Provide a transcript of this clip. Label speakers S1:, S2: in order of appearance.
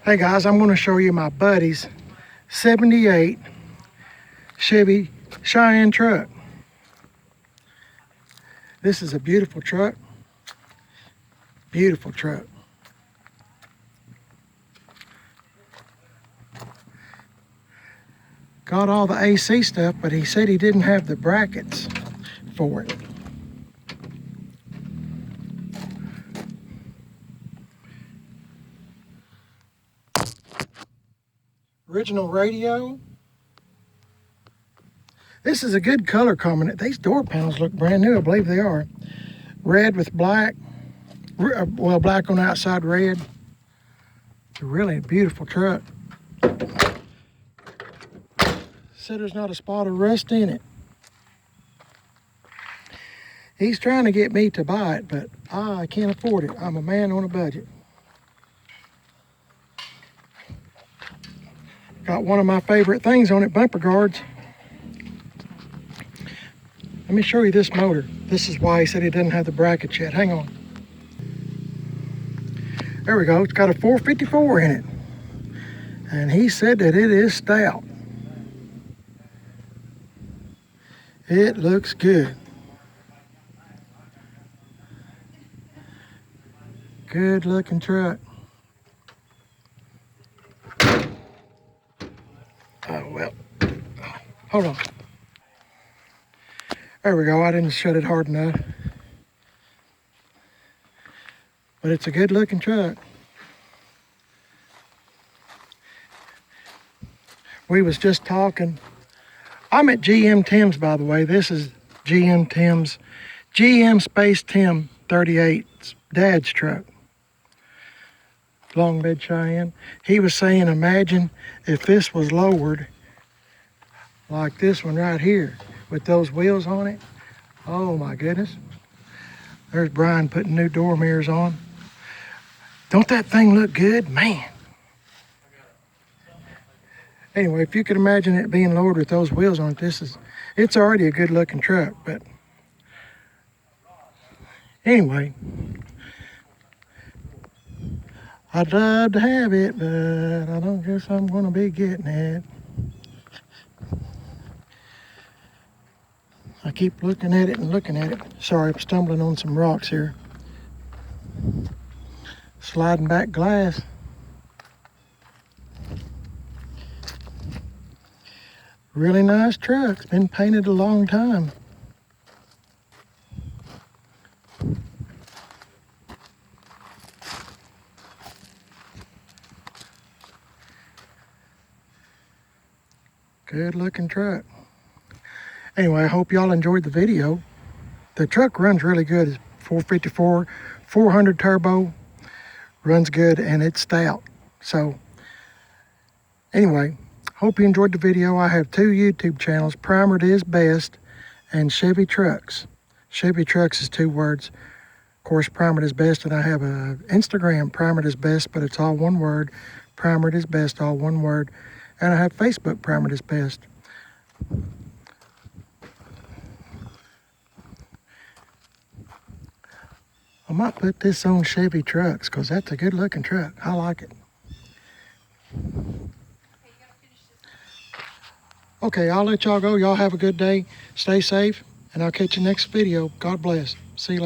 S1: Hey guys, I'm going to show you my buddy's 78 Chevy Cheyenne truck. This is a beautiful truck. Beautiful truck. Got all the AC stuff, but he said he didn't have the brackets for it. Original radio. This is a good color combination. These door panels look brand new. I believe they are. Red with black. Well, black on the outside, red. It's a really beautiful truck. Said there's not a spot of rust in it. He's trying to get me to buy it, but I can't afford it. I'm a man on a budget. Got one of my favorite things on it, bumper guards. Let me show you this motor. This is why he said he doesn't have the brackets yet. Hang on. There we go. It's got a 454 in it. And he said that it is stout. It looks good. Good looking truck. Oh, well, hold on. There we go. I didn't shut it hard enough. But it's a good looking truck. We was just talking. I'm at GM TIM's, by the way. This is GM TIM's, GM Space TIM38's dad's truck. Long bed Cheyenne. He was saying, imagine if this was lowered like this one right here with those wheels on it. Oh my goodness. There's Brian putting new door mirrors on. Don't that thing look good? Man. Anyway, if you could imagine it being lowered with those wheels on it, it's already a good looking truck, but anyway. I'd love to have it, but I don't guess I'm going to be getting it. I keep looking at it and looking at it. Sorry, I'm stumbling on some rocks here. Sliding back glass. Really nice truck. It's been painted a long time. Good looking truck. Anyway, I hope y'all enjoyed the video. The truck runs really good. It's 454, 400 turbo, runs good, and it's stout. So anyway, hope you enjoyed the video. I have two YouTube channels, Primered is Best and Chevy Trucks. Chevy Trucks is 2 words. Of course, Primered is Best, and I have a Instagram, Primered is Best, but it's all one word. Primered is Best, all one word. And I have Facebook, Primered is Best. I might put this on Chevy Trucks because that's a good looking truck. I like it. Okay, I'll let y'all go. Y'all have a good day. Stay safe, and I'll catch you next video. God bless. See you later.